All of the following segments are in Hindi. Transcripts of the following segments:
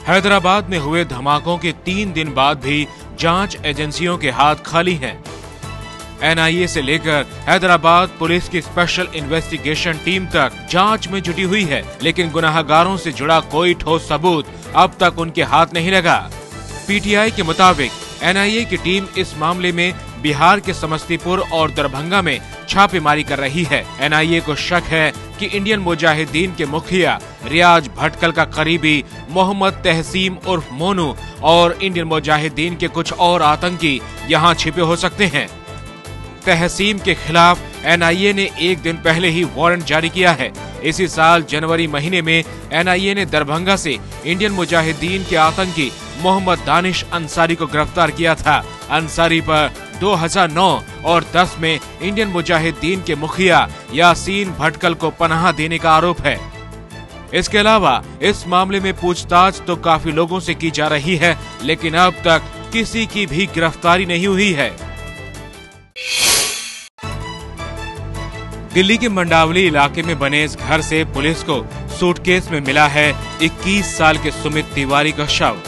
हैदराबाद में हुए धमाकों के 3 दिन बाद भी जांच एजेंसियों के हाथ खाली हैं। एनआईए से लेकर हैदराबाद पुलिस की स्पेशल इन्वेस्टिगेशन टीम तक जांच में जुटी हुई है, लेकिन गुनाहगारों से जुड़ा कोई ठोस सबूत अब तक उनके हाथ नहीं लगा। पीटीआई के मुताबिक एनआईए की टीम इस मामले में बिहार के समस्तीपुर और दरभंगा में छापेमारी कर रही है। एनआईए को शक है कि इंडियन मुजाहिदीन के मुखिया रियाज भटकल का करीबी मोहम्मद तहसीम उर्फ मोनू और इंडियन मुजाहिदीन के कुछ और आतंकी यहाँ छिपे हो सकते हैं। तहसीम के खिलाफ एनआईए ने 1 दिन पहले ही वारंट जारी किया है। इसी साल जनवरी महीने में एनआईए ने दरभंगा से इंडियन मुजाहिदीन के आतंकी मोहम्मद दानिश अंसारी को गिरफ्तार किया था। अंसारी पर 2009 और 10 में इंडियन मुजाहिदीन के मुखिया यासीन भटकल को पनाह देने का आरोप है। इसके अलावा इस मामले में पूछताछ तो काफी लोगों से की जा रही है, लेकिन अब तक किसी की भी गिरफ्तारी नहीं हुई है। दिल्ली के मंडावली इलाके में बने इस घर से पुलिस को सूटकेस में मिला है 21 साल के सुमित तिवारी का शव।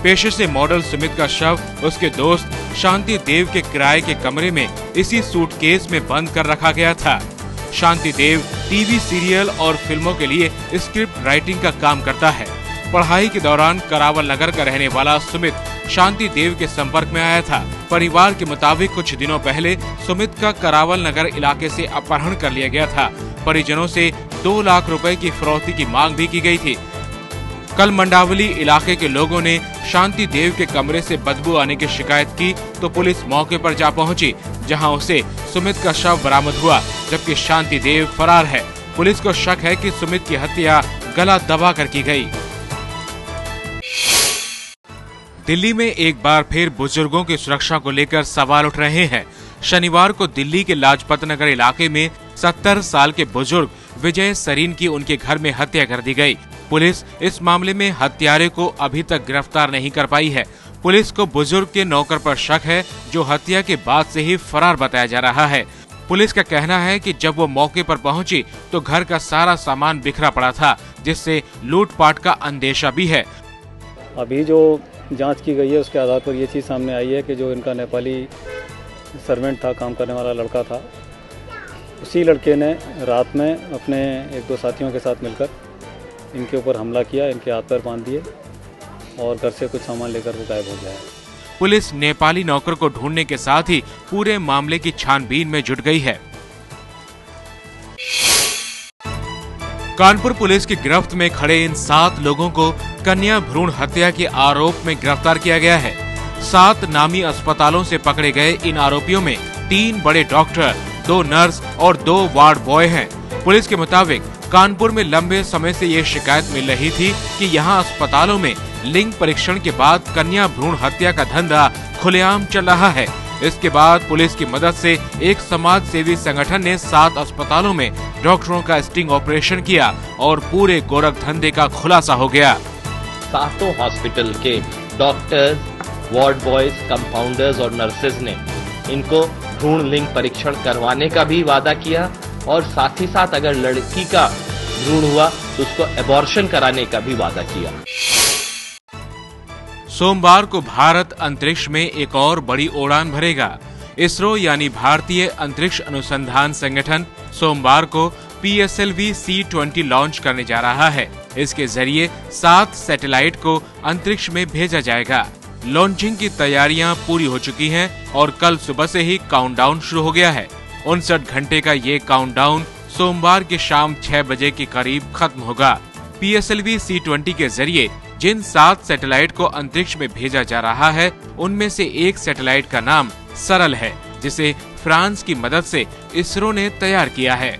पेशे से मॉडल सुमित का शव उसके दोस्त शांति देव के किराए के कमरे में इसी सूटकेस में बंद कर रखा गया था। शांति देव टीवी सीरियल और फिल्मों के लिए स्क्रिप्ट राइटिंग का काम करता है। पढ़ाई के दौरान करावल नगर का रहने वाला सुमित शांति देव के संपर्क में आया था। परिवार के मुताबिक कुछ दिनों पहले सुमित का करावल नगर इलाके से अपहरण कर लिया गया था। परिजनों से 2 लाख रुपए की फिरौती की मांग भी की गई थी। कल मंडावली इलाके के लोगों ने शांति देव के कमरे से बदबू आने की शिकायत की तो पुलिस मौके पर जा पहुंची, जहां उसे सुमित का शव बरामद हुआ, जबकि शांति देव फरार है। पुलिस को शक है कि सुमित की हत्या गला दबा कर की गई। दिल्ली में एक बार फिर बुजुर्गों की सुरक्षा को लेकर सवाल उठ रहे हैं। शनिवार को दिल्ली के लाजपत नगर इलाके में 70 साल के बुजुर्ग विजय सरीन की उनके घर में हत्या कर दी गई। पुलिस इस मामले में हत्यारे को अभी तक गिरफ्तार नहीं कर पाई है। पुलिस को बुजुर्ग के नौकर पर शक है, जो हत्या के बाद से ही फरार बताया जा रहा है। पुलिस का कहना है कि जब वो मौके पर पहुंची तो घर का सारा सामान बिखरा पड़ा था, जिससे लूटपाट का अंदेशा भी है। अभी जो जांच की गई है उसके आधार पर ये चीज़ सामने आई है कि जो इनका नेपाली सर्वेंट था, काम करने वाला लड़का था, उसी लड़के ने रात में अपने 1-2 साथियों के साथ मिलकर इनके ऊपर हमला किया, इनके हाथ पैर बांध दिए और घर से कुछ सामान लेकर वो गायब हो गया है। पुलिस नेपाली नौकर को ढूंढने के साथ ही पूरे मामले की छानबीन में जुट गई है। कानपुर पुलिस की गिरफ्त में खड़े इन 7 लोगों को कन्या भ्रूण हत्या के आरोप में गिरफ्तार किया गया है। 7 नामी अस्पतालों से पकड़े गए इन आरोपियों में 3 बड़े डॉक्टर, 2 नर्स और 2 वार्ड बॉय हैं। पुलिस के मुताबिक कानपुर में लंबे समय से ये शिकायत मिल रही थी कि यहाँ अस्पतालों में लिंग परीक्षण के बाद कन्या भ्रूण हत्या का धंधा खुलेआम चल रहा है। इसके बाद पुलिस की मदद से एक समाज सेवी संगठन ने 7 अस्पतालों में डॉक्टरों का स्टिंग ऑपरेशन किया और पूरे गोरख धंधे का खुलासा हो गया। 7 हॉस्पिटल के डॉक्टर्स, वार्ड बॉयज, कंपाउंडर्स और नर्सेज ने इनको भ्रूण लिंग परीक्षण करवाने का भी वादा किया और साथ ही साथ अगर लड़की का भ्रूण हुआ तो उसको एबॉर्शन कराने का भी वादा किया। सोमवार को भारत अंतरिक्ष में एक और बड़ी उड़ान भरेगा। इसरो यानी भारतीय अंतरिक्ष अनुसंधान संगठन सोमवार को PSLV C-20 लॉन्च करने जा रहा है। इसके जरिए 7 सैटेलाइट को अंतरिक्ष में भेजा जाएगा। लॉन्चिंग की तैयारियां पूरी हो चुकी हैं और कल सुबह से ही काउंटडाउन शुरू हो गया है। 59 घंटे का ये काउंटडाउन सोमवार की शाम 6 बजे के करीब खत्म होगा। PSLV C-20 के जरिए जिन 7 सैटेलाइट को अंतरिक्ष में भेजा जा रहा है, उनमें से एक सैटेलाइट का नाम सरल है, जिसे फ्रांस की मदद से इसरो ने तैयार किया है।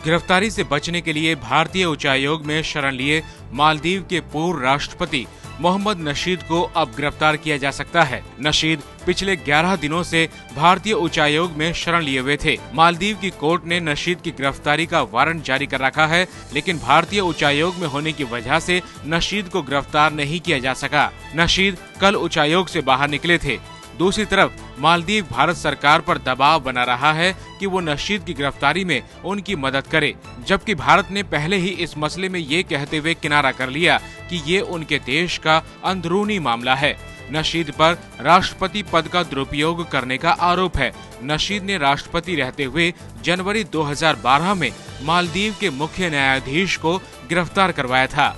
गिरफ्तारी से बचने के लिए भारतीय उच्चायोग में शरण लिए मालदीव के पूर्व राष्ट्रपति मोहम्मद नशीद को अब गिरफ्तार किया जा सकता है। नशीद पिछले 11 दिनों से भारतीय उच्चायोग में शरण लिए हुए थे। मालदीव की कोर्ट ने नशीद की गिरफ्तारी का वारंट जारी कर रखा है, लेकिन भारतीय उच्चायोग में होने की वजह से नशीद को गिरफ्तार नहीं किया जा सका। नशीद कल उच्चायोग से बाहर निकले थे। दूसरी तरफ मालदीव भारत सरकार पर दबाव बना रहा है कि वो नशीद की गिरफ्तारी में उनकी मदद करे, जबकि भारत ने पहले ही इस मसले में ये कहते हुए किनारा कर लिया कि ये उनके देश का अंदरूनी मामला है। नशीद पर राष्ट्रपति पद का दुरुपयोग करने का आरोप है। नशीद ने राष्ट्रपति रहते हुए जनवरी 2012 में मालदीव के मुख्य न्यायाधीश को गिरफ्तार करवाया था।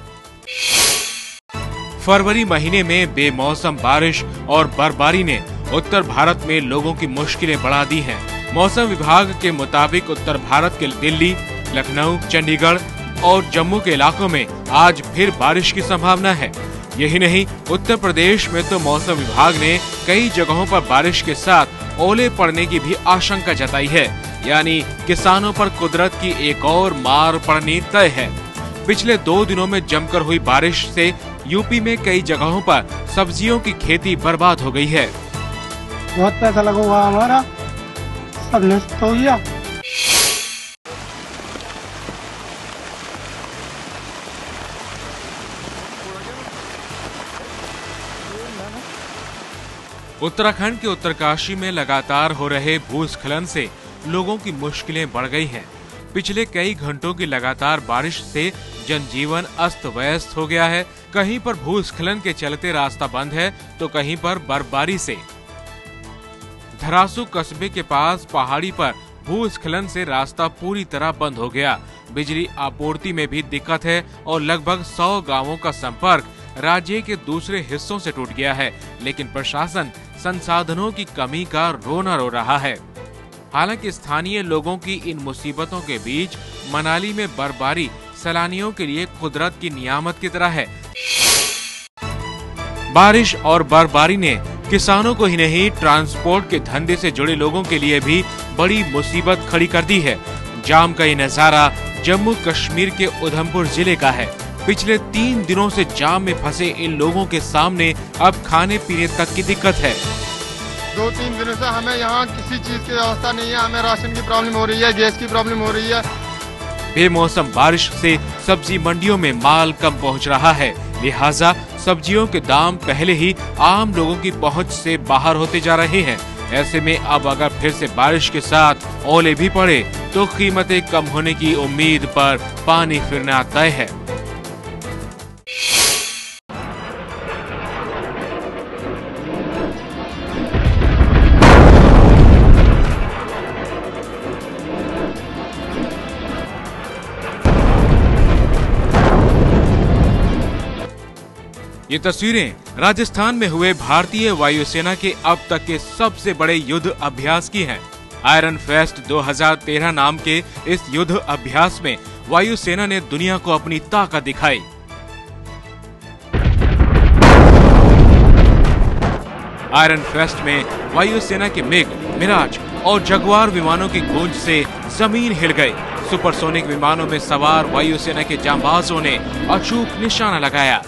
फरवरी महीने में बेमौसम बारिश और बर्फबारी ने उत्तर भारत में लोगों की मुश्किलें बढ़ा दी हैं। मौसम विभाग के मुताबिक उत्तर भारत के दिल्ली, लखनऊ, चंडीगढ़ और जम्मू के इलाकों में आज फिर बारिश की संभावना है। यही नहीं, उत्तर प्रदेश में तो मौसम विभाग ने कई जगहों पर बारिश के साथ ओले पड़ने की भी आशंका जताई है। यानी किसानों पर कुदरत की एक और मार पड़नी तय है। पिछले 2 दिनों में जमकर हुई बारिश से यूपी में कई जगहों पर सब्जियों की खेती बर्बाद हो गई है। बहुत पैसा लगा हुआ हमारा, सब नष्ट हो गया। उत्तराखंड के उत्तरकाशी में लगातार हो रहे भूस्खलन से लोगों की मुश्किलें बढ़ गई हैं। पिछले कई घंटों की लगातार बारिश से जनजीवन अस्त व्यस्त हो गया है। कहीं पर भूस्खलन के चलते रास्ता बंद है तो कहीं पर बर्फबारी से। धरासू कस्बे के पास पहाड़ी पर भूस्खलन से रास्ता पूरी तरह बंद हो गया। बिजली आपूर्ति में भी दिक्कत है और लगभग 100 गांवों का संपर्क राज्य के दूसरे हिस्सों से टूट गया है। लेकिन प्रशासन संसाधनों की कमी का रोना रो रहा है। हालांकि स्थानीय लोगों की इन मुसीबतों के बीच मनाली में बर्फबारी सैलानियों के लिए कुदरत की नियामत की तरह है। बारिश और बर्फबारी ने किसानों को ही नहीं, ट्रांसपोर्ट के धंधे से जुड़े लोगों के लिए भी बड़ी मुसीबत खड़ी कर दी है। जाम का ये नजारा जम्मू कश्मीर के उधमपुर जिले का है। पिछले 3 दिनों से जाम में फंसे इन लोगों के सामने अब खाने पीने तक की दिक्कत है। 2-3 दिनों से हमें यहाँ किसी चीज की व्यवस्था नहीं है। हमें राशन की प्रॉब्लम हो रही है, गैस की प्रॉब्लम हो रही है। बेमौसम बारिश से सब्जी मंडियों में माल कम पहुंच रहा है, लिहाजा सब्जियों के दाम पहले ही आम लोगों की पहुंच से बाहर होते जा रहे हैं। ऐसे में अब अगर फिर से बारिश के साथ ओले भी पड़े तो कीमतें कम होने की उम्मीद पर पानी फिरना तय है। ये तस्वीरें राजस्थान में हुए भारतीय वायुसेना के अब तक के सबसे बड़े युद्ध अभ्यास की हैं। आयरन फेस्ट 2013 नाम के इस युद्ध अभ्यास में वायुसेना ने दुनिया को अपनी ताकत दिखाई। आयरन फेस्ट में वायुसेना के मिग, मिराज और जगुआर विमानों की गूंज से जमीन हिल गई। सुपरसोनिक विमानों में सवार वायुसेना के जांबाजों ने अचूक निशाना लगाया।